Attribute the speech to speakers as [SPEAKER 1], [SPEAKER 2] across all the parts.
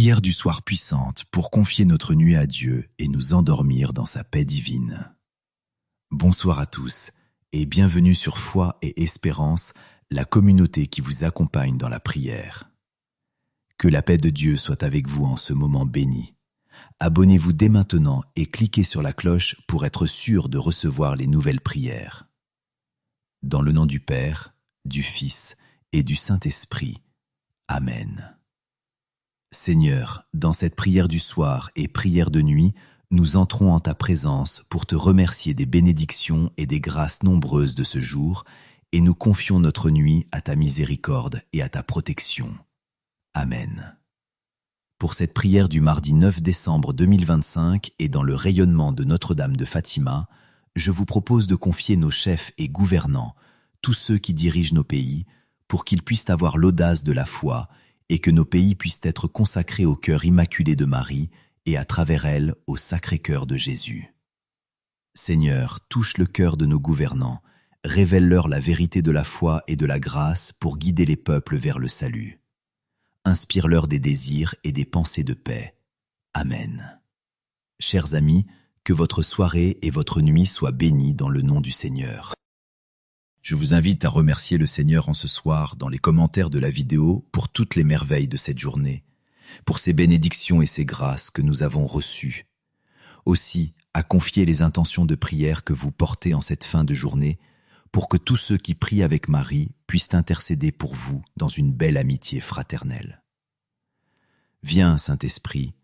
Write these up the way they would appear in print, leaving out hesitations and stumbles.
[SPEAKER 1] prière du soir puissante pour confier notre nuit à Dieu et nous endormir dans sa paix divine. Bonsoir à tous et bienvenue sur Foi et Espérance, la communauté qui vous accompagne dans la prière. Que la paix de Dieu soit avec vous en ce moment béni. Abonnez-vous dès maintenant et cliquez sur la cloche pour être sûr de recevoir les nouvelles prières. Dans le nom du Père, du Fils et du Saint-Esprit. Amen. Seigneur, dans cette prière du soir et prière de nuit, nous entrons en ta présence pour te remercier des bénédictions et des grâces nombreuses de ce jour, et nous confions notre nuit à ta miséricorde et à ta protection. Amen. Pour cette prière du mardi 9 décembre 2025 et dans le rayonnement de Notre-Dame de Fatima, je vous propose de confier nos chefs et gouvernants, tous ceux qui dirigent nos pays, pour qu'ils puissent avoir l'audace de la foi et que nos pays puissent être consacrés au cœur immaculé de Marie et à travers elle au Sacré-Cœur de Jésus. Seigneur, touche le cœur de nos gouvernants, révèle-leur la vérité de la foi et de la grâce pour guider les peuples vers le salut. Inspire-leur des désirs et des pensées de paix. Amen. Chers amis, que votre soirée et votre nuit soient bénies dans le nom du Seigneur. Je vous invite à remercier le Seigneur en ce soir dans les commentaires de la vidéo pour toutes les merveilles de cette journée, pour ces bénédictions et ces grâces que nous avons reçues. Aussi, à confier les intentions de prière que vous portez en cette fin de journée, pour que tous ceux qui prient avec Marie puissent intercéder pour vous dans une belle amitié fraternelle. Viens, Saint-Esprit,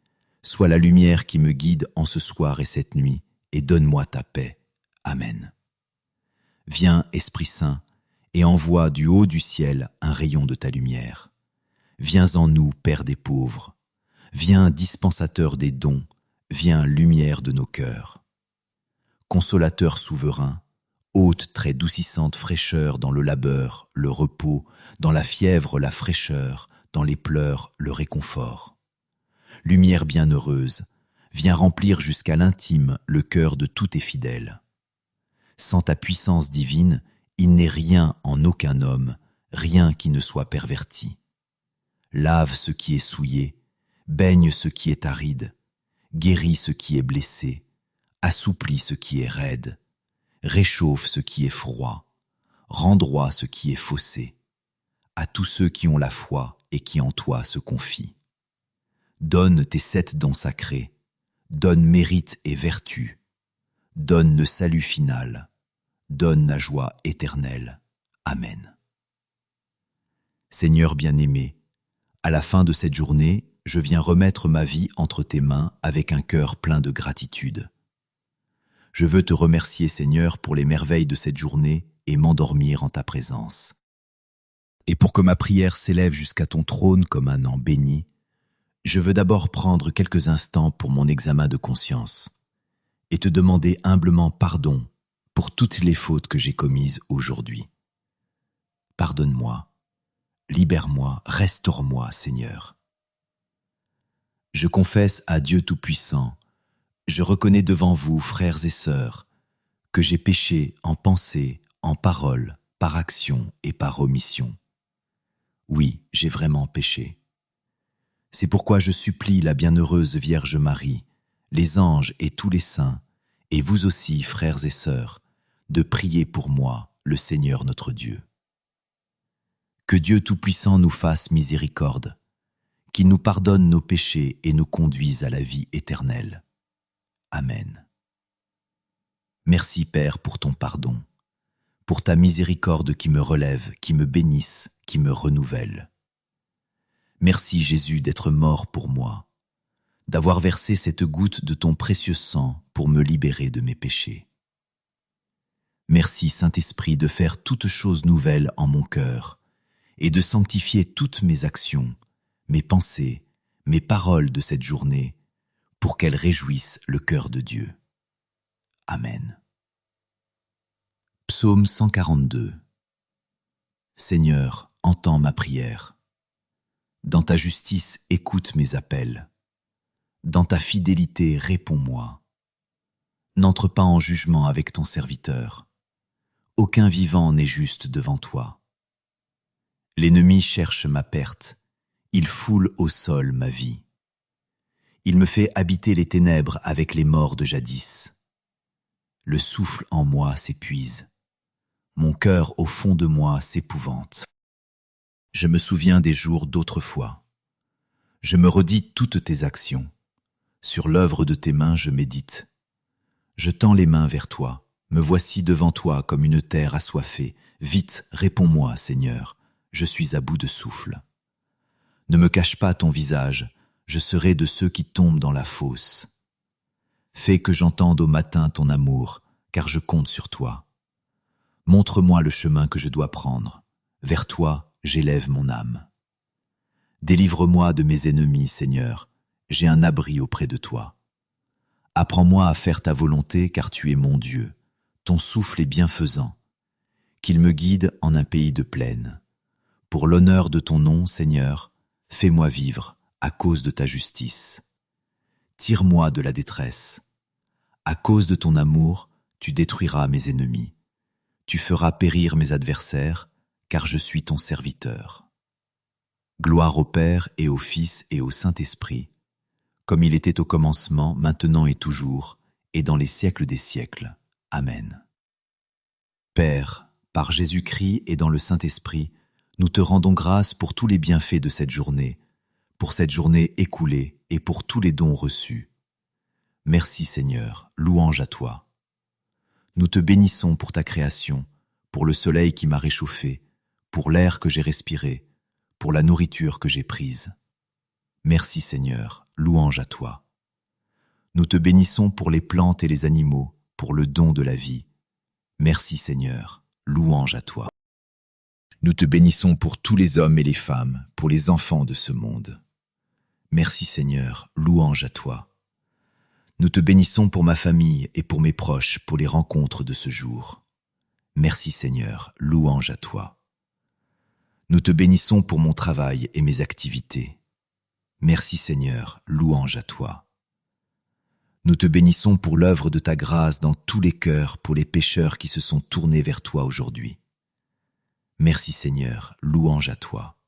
[SPEAKER 1] sois la lumière qui me guide en ce soir et cette nuit, et donne-moi ta paix. Amen. Viens, Esprit Saint, et envoie du haut du ciel un rayon de ta lumière. Viens en nous, Père des pauvres. Viens, dispensateur des dons. Viens, lumière de nos cœurs. Consolateur souverain, ôte très doucissante fraîcheur dans le labeur, le repos, dans la fièvre, la fraîcheur, dans les pleurs, le réconfort. Lumière bienheureuse, viens remplir jusqu'à l'intime le cœur de tous tes fidèles. Sans ta puissance divine, il n'est rien en aucun homme, rien qui ne soit perverti. Lave ce qui est souillé, baigne ce qui est aride, guéris ce qui est blessé, assouplis ce qui est raide, réchauffe ce qui est froid, rends droit ce qui est faussé, à tous ceux qui ont la foi et qui en toi se confient. Donne tes 7 dons sacrés, donne mérite et vertu, donne le salut final, donne la joie éternelle. Amen. Seigneur bien-aimé, à la fin de cette journée, je viens remettre ma vie entre tes mains avec un cœur plein de gratitude. Je veux te remercier, Seigneur, pour les merveilles de cette journée et m'endormir en ta présence. Et pour que ma prière s'élève jusqu'à ton trône comme un an béni, je veux d'abord prendre quelques instants pour mon examen de conscience et te demander humblement pardon pour toutes les fautes que j'ai commises aujourd'hui. Pardonne-moi, libère-moi, restaure-moi, Seigneur. Je confesse à Dieu Tout-Puissant, je reconnais devant vous, frères et sœurs, que j'ai péché en pensée, en parole, par action et par omission. Oui, j'ai vraiment péché. C'est pourquoi je supplie la bienheureuse Vierge Marie, les anges et tous les saints, et vous aussi, frères et sœurs, de prier pour moi, le Seigneur notre Dieu. Que Dieu Tout-Puissant nous fasse miséricorde, qu'il nous pardonne nos péchés et nous conduise à la vie éternelle. Amen. Merci Père pour ton pardon, pour ta miséricorde qui me relève, qui me bénisse, qui me renouvelle. Merci Jésus d'être mort pour moi, d'avoir versé cette goutte de ton précieux sang pour me libérer de mes péchés. Merci Saint-Esprit de faire toutes choses nouvelles en mon cœur et de sanctifier toutes mes actions, mes pensées, mes paroles de cette journée pour qu'elles réjouissent le cœur de Dieu. Amen. Psaume 142. Seigneur, entends ma prière. Dans ta justice, écoute mes appels. Dans ta fidélité, réponds-moi. N'entre pas en jugement avec ton serviteur. Aucun vivant n'est juste devant toi. L'ennemi cherche ma perte. Il foule au sol ma vie. Il me fait habiter les ténèbres avec les morts de jadis. Le souffle en moi s'épuise. Mon cœur au fond de moi s'épouvante. Je me souviens des jours d'autrefois. Je me redis toutes tes actions. Sur l'œuvre de tes mains je médite. Je tends les mains vers toi. Me voici devant toi comme une terre assoiffée. Vite, réponds-moi, Seigneur. Je suis à bout de souffle. Ne me cache pas ton visage. Je serai de ceux qui tombent dans la fosse. Fais que j'entende au matin ton amour, car je compte sur toi. Montre-moi le chemin que je dois prendre. Vers toi, j'élève mon âme. Délivre-moi de mes ennemis, Seigneur. J'ai un abri auprès de toi. Apprends-moi à faire ta volonté, car tu es mon Dieu. Ton souffle est bienfaisant. Qu'il me guide en un pays de plaine. Pour l'honneur de ton nom, Seigneur, fais-moi vivre à cause de ta justice. Tire-moi de la détresse. À cause de ton amour, tu détruiras mes ennemis. Tu feras périr mes adversaires, car je suis ton serviteur. Gloire au Père et au Fils et au Saint-Esprit, comme il était au commencement, maintenant et toujours, et dans les siècles des siècles. Amen. Père, par Jésus-Christ et dans le Saint-Esprit, nous te rendons grâce pour tous les bienfaits de cette journée écoulée et pour tous les dons reçus. Merci Seigneur, louange à toi. Nous te bénissons pour ta création, pour le soleil qui m'a réchauffé, pour l'air que j'ai respiré, pour la nourriture que j'ai prise. Merci Seigneur, louange à toi. Nous te bénissons pour les plantes et les animaux, pour le don de la vie. Merci Seigneur, louange à toi. Nous te bénissons pour tous les hommes et les femmes, pour les enfants de ce monde. Merci Seigneur, louange à toi. Nous te bénissons pour ma famille et pour mes proches, pour les rencontres de ce jour. Merci Seigneur, louange à toi. Nous te bénissons pour mon travail et mes activités. Merci Seigneur, louange à toi. Nous te bénissons pour l'œuvre de ta grâce dans tous les cœurs, pour les pécheurs qui se sont tournés vers toi aujourd'hui. Merci Seigneur, louange à toi.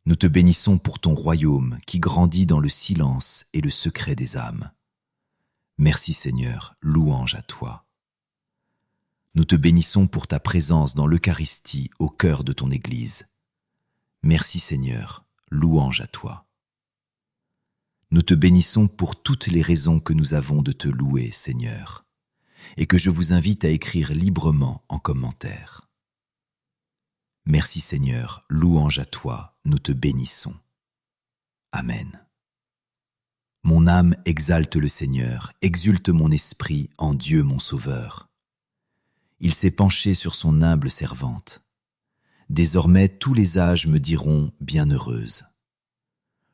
[SPEAKER 1] Nous te bénissons pour ton royaume qui grandit dans le silence et le secret des âmes. Merci Seigneur, louange à toi. Nous te bénissons pour ta présence dans l'Eucharistie au cœur de ton Église. Merci Seigneur, louange à toi. Nous te bénissons pour toutes les raisons que nous avons de te louer, Seigneur, et que je vous invite à écrire librement en commentaire. Merci Seigneur, louange à toi, nous te bénissons. Amen. Mon âme exalte le Seigneur, exulte mon esprit en Dieu mon Sauveur. Il s'est penché sur son humble servante. Désormais tous les âges me diront bienheureuse.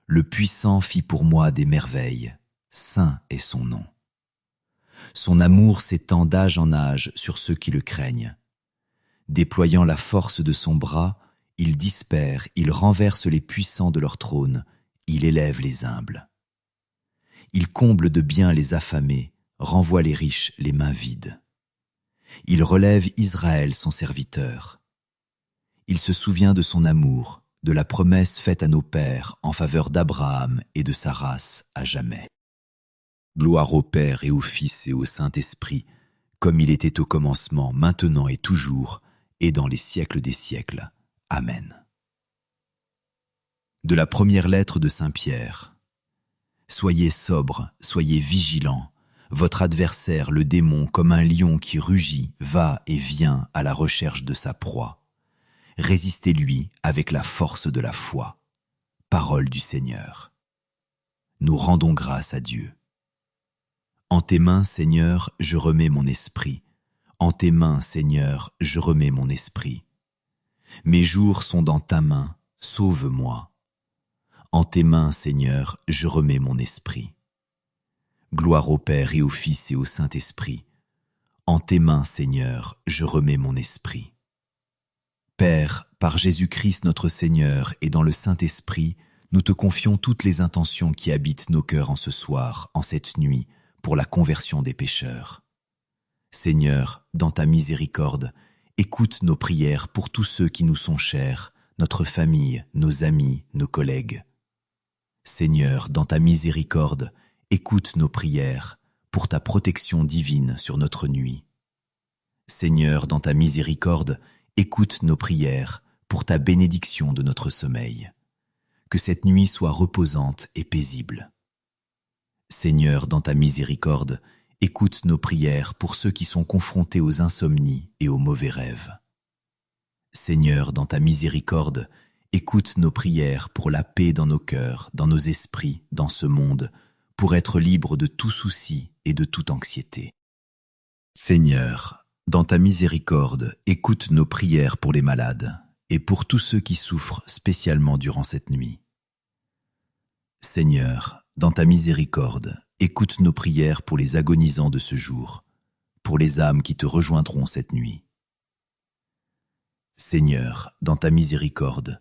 [SPEAKER 1] Le Puissant fit pour moi des merveilles, saint est son nom. Son amour s'étend d'âge en âge sur ceux qui le craignent. Déployant la force de son bras, il dispère, il renverse les puissants de leur trône, il élève les humbles. Il comble de bien les affamés, renvoie les riches les mains vides. Il relève Israël son serviteur. Il se souvient de son amour, de la promesse faite à nos pères en faveur d'Abraham et de sa race à jamais. Gloire au Père et au Fils et au Saint-Esprit, comme il était au commencement, maintenant et toujours, et dans les siècles des siècles. Amen. De la première lettre de Saint Pierre. Soyez sobres, soyez vigilants. Votre adversaire, le démon, comme un lion qui rugit, va et vient à la recherche de sa proie. Résistez-lui avec la force de la foi. Parole du Seigneur. Nous rendons grâce à Dieu. En tes mains, Seigneur, je remets mon esprit. En tes mains, Seigneur, je remets mon esprit. Mes jours sont dans ta main, sauve-moi. En tes mains, Seigneur, je remets mon esprit. Gloire au Père et au Fils et au Saint-Esprit. En tes mains, Seigneur, je remets mon esprit. Père, par Jésus-Christ notre Seigneur et dans le Saint-Esprit, nous te confions toutes les intentions qui habitent nos cœurs en ce soir, en cette nuit, pour la conversion des pécheurs. Seigneur, dans ta miséricorde, écoute nos prières pour tous ceux qui nous sont chers, notre famille, nos amis, nos collègues. Seigneur, dans ta miséricorde, écoute nos prières pour ta protection divine sur notre nuit. Seigneur, dans ta miséricorde, écoute nos prières pour ta bénédiction de notre sommeil. Que cette nuit soit reposante et paisible. Seigneur, dans ta miséricorde, écoute nos prières pour ceux qui sont confrontés aux insomnies et aux mauvais rêves. Seigneur, dans ta miséricorde, écoute nos prières pour la paix dans nos cœurs, dans nos esprits, dans ce monde, pour être libres de tout souci et de toute anxiété. Seigneur, dans ta miséricorde, écoute nos prières pour les malades et pour tous ceux qui souffrent spécialement durant cette nuit. Seigneur, dans ta miséricorde, écoute nos prières pour les agonisants de ce jour, pour les âmes qui te rejoindront cette nuit. Seigneur, dans ta miséricorde,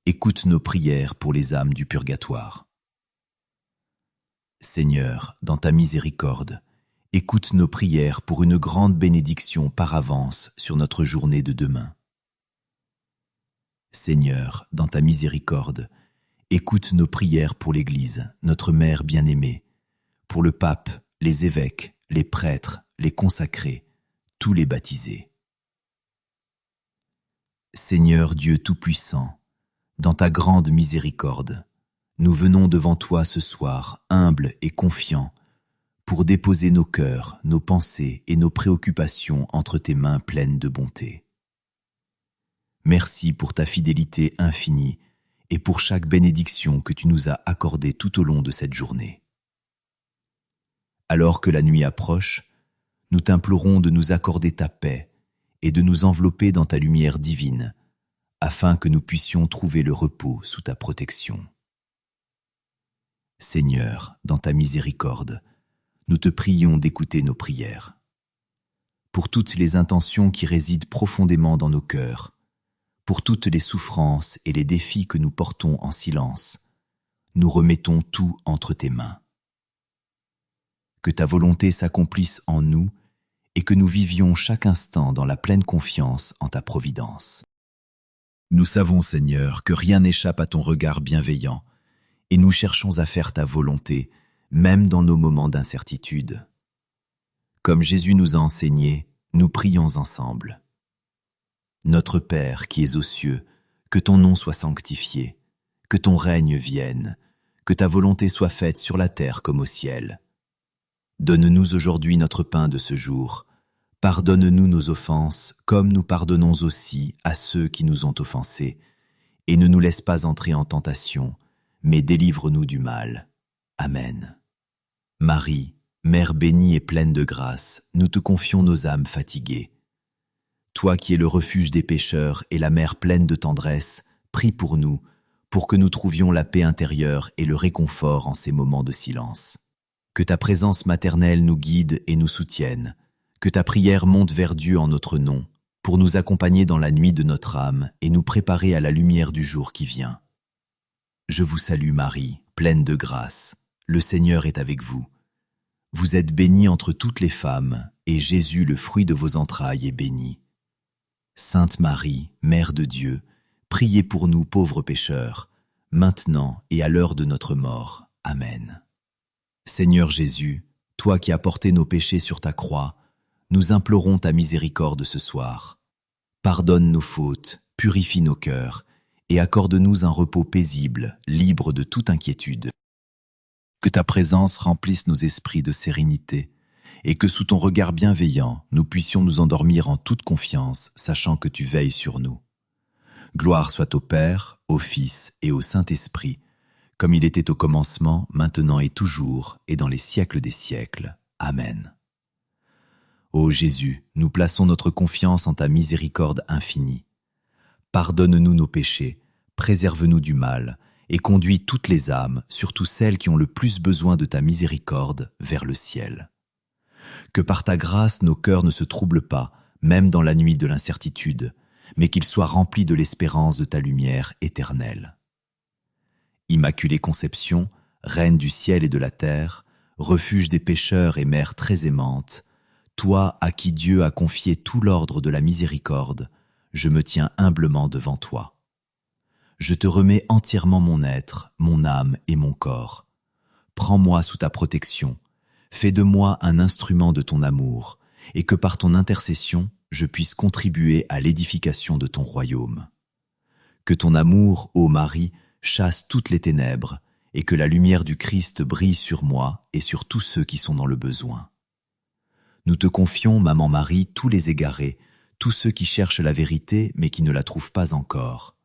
[SPEAKER 1] écoute nos prières pour les âmes du purgatoire. Seigneur, dans ta miséricorde, écoute nos prières pour une grande bénédiction par avance sur notre journée de demain. Seigneur, dans ta miséricorde, écoute nos prières pour l'Église, notre mère bien-aimée, pour le pape, les évêques, les prêtres, les consacrés, tous les baptisés. Seigneur Dieu Tout-Puissant, dans ta grande miséricorde, nous venons devant toi ce soir, humbles et confiants, pour déposer nos cœurs, nos pensées et nos préoccupations entre tes mains pleines de bonté. Merci pour ta fidélité infinie et pour chaque bénédiction que tu nous as accordée tout au long de cette journée. Alors que la nuit approche, nous t'implorons de nous accorder ta paix et de nous envelopper dans ta lumière divine, afin que nous puissions trouver le repos sous ta protection. Seigneur, dans ta miséricorde, nous te prions d'écouter nos prières. Pour toutes les intentions qui résident profondément dans nos cœurs, pour toutes les souffrances et les défis que nous portons en silence, nous remettons tout entre tes mains. Que ta volonté s'accomplisse en nous et que nous vivions chaque instant dans la pleine confiance en ta providence. Nous savons, Seigneur, que rien n'échappe à ton regard bienveillant et nous cherchons à faire ta volonté, même dans nos moments d'incertitude. Comme Jésus nous a enseigné, nous prions ensemble. Notre Père qui es aux cieux, que ton nom soit sanctifié, que ton règne vienne, que ta volonté soit faite sur la terre comme au ciel. Donne-nous aujourd'hui notre pain de ce jour. Pardonne-nous nos offenses, comme nous pardonnons aussi à ceux qui nous ont offensés. Et ne nous laisse pas entrer en tentation, mais délivre-nous du mal. Amen. Marie, Mère bénie et pleine de grâce, nous te confions nos âmes fatiguées. Toi qui es le refuge des pécheurs et la mère pleine de tendresse, prie pour nous, pour que nous trouvions la paix intérieure et le réconfort en ces moments de silence. Que ta présence maternelle nous guide et nous soutienne, que ta prière monte vers Dieu en notre nom, pour nous accompagner dans la nuit de notre âme et nous préparer à la lumière du jour qui vient. Je vous salue Marie, pleine de grâce, le Seigneur est avec vous. Vous êtes bénie entre toutes les femmes, et Jésus, le fruit de vos entrailles, est béni. Sainte Marie, Mère de Dieu, priez pour nous pauvres pécheurs, maintenant et à l'heure de notre mort. Amen. Seigneur Jésus, toi qui as porté nos péchés sur ta croix, nous implorons ta miséricorde ce soir. Pardonne nos fautes, purifie nos cœurs, et accorde-nous un repos paisible, libre de toute inquiétude. Que ta présence remplisse nos esprits de sérénité, et que sous ton regard bienveillant, nous puissions nous endormir en toute confiance, sachant que tu veilles sur nous. Gloire soit au Père, au Fils et au Saint-Esprit, comme il était au commencement, maintenant et toujours, et dans les siècles des siècles. Amen. Ô Jésus, nous plaçons notre confiance en ta miséricorde infinie. Pardonne-nous nos péchés, préserve-nous du mal, et conduis toutes les âmes, surtout celles qui ont le plus besoin de ta miséricorde, vers le ciel. Que par ta grâce nos cœurs ne se troublent pas, même dans la nuit de l'incertitude, mais qu'ils soient remplis de l'espérance de ta lumière éternelle. Immaculée Conception, Reine du ciel et de la terre, refuge des pécheurs et mère très aimante, toi à qui Dieu a confié tout l'ordre de la miséricorde, je me tiens humblement devant toi. Je te remets entièrement mon être, mon âme et mon corps. Prends-moi sous ta protection, fais de moi un instrument de ton amour, et que par ton intercession, je puisse contribuer à l'édification de ton royaume. Que ton amour, ô Marie, chasse toutes les ténèbres, et que la lumière du Christ brille sur moi et sur tous ceux qui sont dans le besoin. Nous te confions, Maman Marie, tous les égarés, tous ceux qui cherchent la vérité mais qui ne la trouvent pas encore.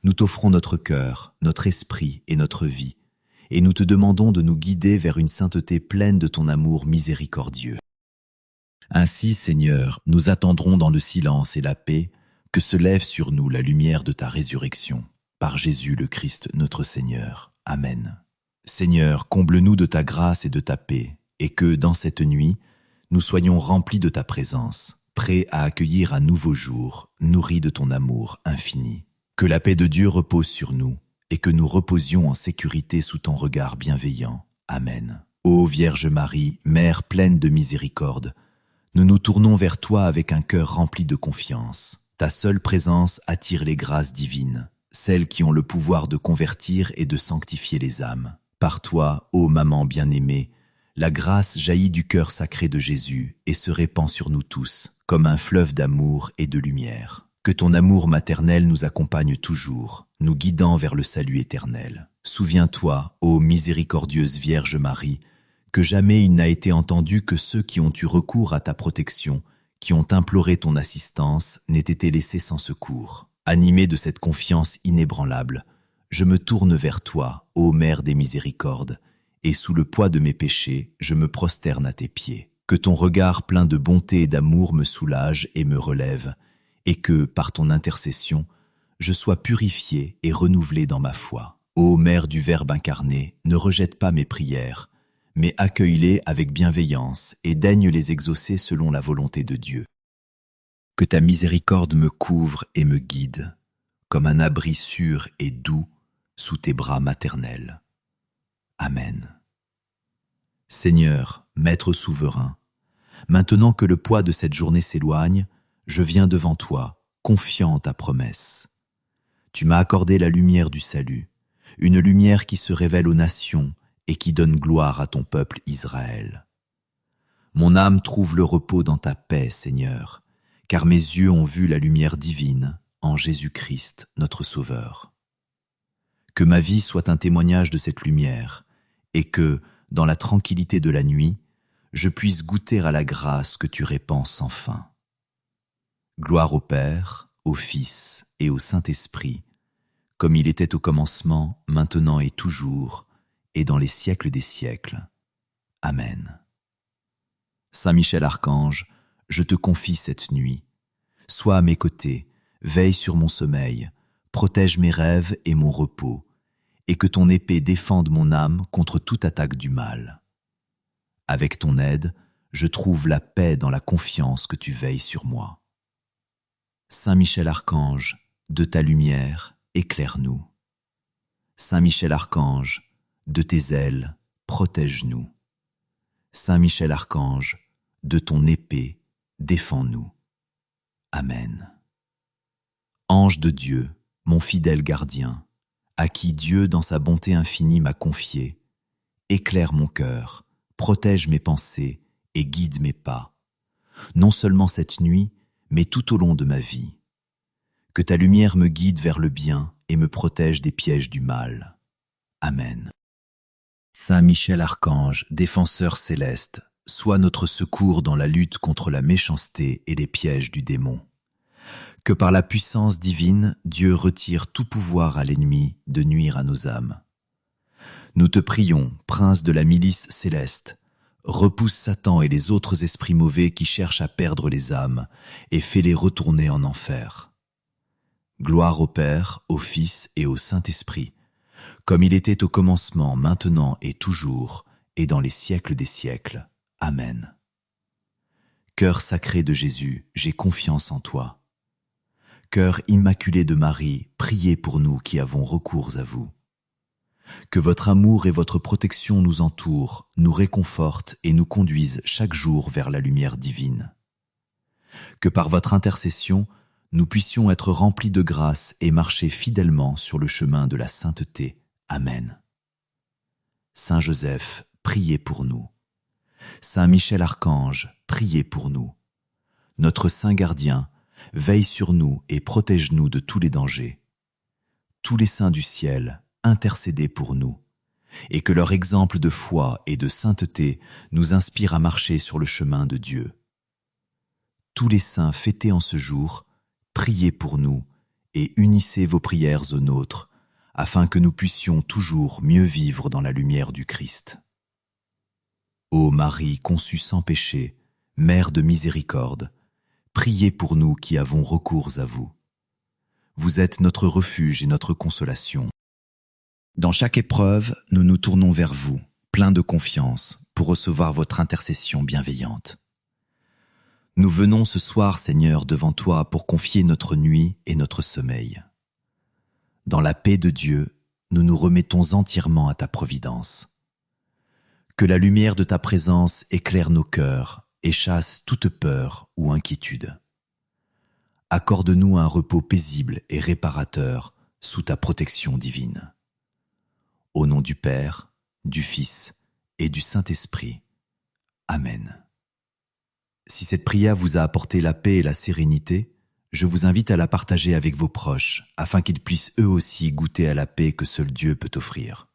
[SPEAKER 1] Nous t'offrons notre cœur, notre esprit et notre vie, et nous te demandons de nous guider vers une sainteté pleine de ton amour miséricordieux. Ainsi, Seigneur, nous attendrons dans le silence et la paix que se lève sur nous la lumière de ta résurrection. Par Jésus le Christ notre Seigneur. Amen. Seigneur, comble-nous de ta grâce et de ta paix, et que, dans cette nuit, nous soyons remplis de ta présence, prêts à accueillir un nouveau jour, nourris de ton amour infini. Que la paix de Dieu repose sur nous, et que nous reposions en sécurité sous ton regard bienveillant. Amen. Ô Vierge Marie, Mère pleine de miséricorde, nous nous tournons vers toi avec un cœur rempli de confiance. Ta seule présence attire les grâces divines, celles qui ont le pouvoir de convertir et de sanctifier les âmes. Par toi, ô Maman bien-aimée, la grâce jaillit du cœur sacré de Jésus et se répand sur nous tous, comme un fleuve d'amour et de lumière. Que ton amour maternel nous accompagne toujours, nous guidant vers le salut éternel. Souviens-toi, ô miséricordieuse Vierge Marie, que jamais il n'a été entendu que ceux qui ont eu recours à ta protection, qui ont imploré ton assistance, n'aient été laissés sans secours. Animé de cette confiance inébranlable, je me tourne vers toi, ô Mère des miséricordes, et sous le poids de mes péchés, je me prosterne à tes pieds. Que ton regard plein de bonté et d'amour me soulage et me relève, et que, par ton intercession, je sois purifié et renouvelé dans ma foi. Ô Mère du Verbe incarné, ne rejette pas mes prières, mais accueille-les avec bienveillance et daigne les exaucer selon la volonté de Dieu. Que ta miséricorde me couvre et me guide, comme un abri sûr et doux sous tes bras maternels. Amen. Seigneur, Maître souverain, maintenant que le poids de cette journée s'éloigne, je viens devant toi, confiant en ta promesse. Tu m'as accordé la lumière du salut, une lumière qui se révèle aux nations et qui donne gloire à ton peuple Israël. Mon âme trouve le repos dans ta paix, Seigneur, car mes yeux ont vu la lumière divine en Jésus-Christ, notre Sauveur. Que ma vie soit un témoignage de cette lumière, et que, dans la tranquillité de la nuit, je puisse goûter à la grâce que tu répands sans fin. Gloire au Père, au Fils et au Saint-Esprit, comme il était au commencement, maintenant et toujours, et dans les siècles des siècles. Amen. Saint Michel Archange, je te confie cette nuit. Sois à mes côtés, veille sur mon sommeil, protège mes rêves et mon repos, et que ton épée défende mon âme contre toute attaque du mal. Avec ton aide, je trouve la paix dans la confiance que tu veilles sur moi. Saint Michel Archange, de ta lumière, éclaire-nous. Saint Michel Archange, de tes ailes, protège-nous. Saint Michel Archange, de ton épée, défends-nous. Amen. Ange de Dieu, mon fidèle gardien, à qui Dieu dans sa bonté infinie m'a confié, éclaire mon cœur, protège mes pensées et guide mes pas, non seulement cette nuit, mais tout au long de ma vie. Que ta lumière me guide vers le bien et me protège des pièges du mal. Amen. Saint Michel Archange, défenseur céleste, sois notre secours dans la lutte contre la méchanceté et les pièges du démon. Que par la puissance divine, Dieu retire tout pouvoir à l'ennemi de nuire à nos âmes. Nous te prions, prince de la milice céleste, repousse Satan et les autres esprits mauvais qui cherchent à perdre les âmes et fais-les retourner en enfer. Gloire au Père, au Fils et au Saint-Esprit, comme il était au commencement, maintenant et toujours, et dans les siècles des siècles. Amen. Cœur sacré de Jésus, j'ai confiance en toi. Cœur immaculé de Marie, priez pour nous qui avons recours à vous. Que votre amour et votre protection nous entourent, nous réconfortent et nous conduisent chaque jour vers la lumière divine. Que par votre intercession, nous puissions être remplis de grâce et marcher fidèlement sur le chemin de la sainteté. Amen. Saint Joseph, priez pour nous. Saint Michel Archange, priez pour nous. Notre Saint Gardien, veille sur nous et protège-nous de tous les dangers. Tous les saints du ciel, intercédez pour nous, et que leur exemple de foi et de sainteté nous inspire à marcher sur le chemin de Dieu. Tous les saints fêtés en ce jour, priez pour nous et unissez vos prières aux nôtres, afin que nous puissions toujours mieux vivre dans la lumière du Christ. Ô Marie conçue sans péché, Mère de miséricorde, priez pour nous qui avons recours à vous. Vous êtes notre refuge et notre consolation. Dans chaque épreuve, nous nous tournons vers vous, pleins de confiance, pour recevoir votre intercession bienveillante. Nous venons ce soir, Seigneur, devant toi pour confier notre nuit et notre sommeil. Dans la paix de Dieu, nous nous remettons entièrement à ta providence. Que la lumière de ta présence éclaire nos cœurs et chasse toute peur ou inquiétude. Accorde-nous un repos paisible et réparateur sous ta protection divine. Au nom du Père, du Fils et du Saint-Esprit. Amen. Si cette prière vous a apporté la paix et la sérénité, je vous invite à la partager avec vos proches, afin qu'ils puissent eux aussi goûter à la paix que seul Dieu peut offrir.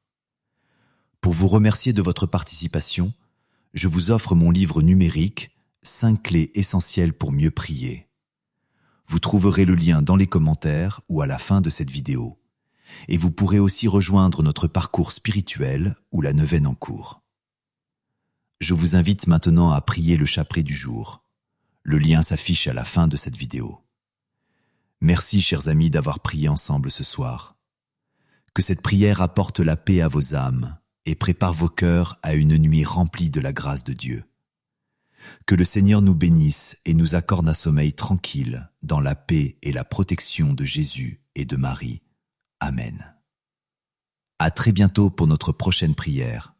[SPEAKER 1] Pour vous remercier de votre participation, je vous offre mon livre numérique « 5 clés essentielles pour mieux prier ». Vous trouverez le lien dans les commentaires ou à la fin de cette vidéo. Et vous pourrez aussi rejoindre notre parcours spirituel ou la neuvaine en cours. Je vous invite maintenant à prier le chapelet du jour. Le lien s'affiche à la fin de cette vidéo. Merci, chers amis, d'avoir prié ensemble ce soir. Que cette prière apporte la paix à vos âmes et prépare vos cœurs à une nuit remplie de la grâce de Dieu. Que le Seigneur nous bénisse et nous accorde un sommeil tranquille dans la paix et la protection de Jésus et de Marie. Amen. À très bientôt pour notre prochaine prière.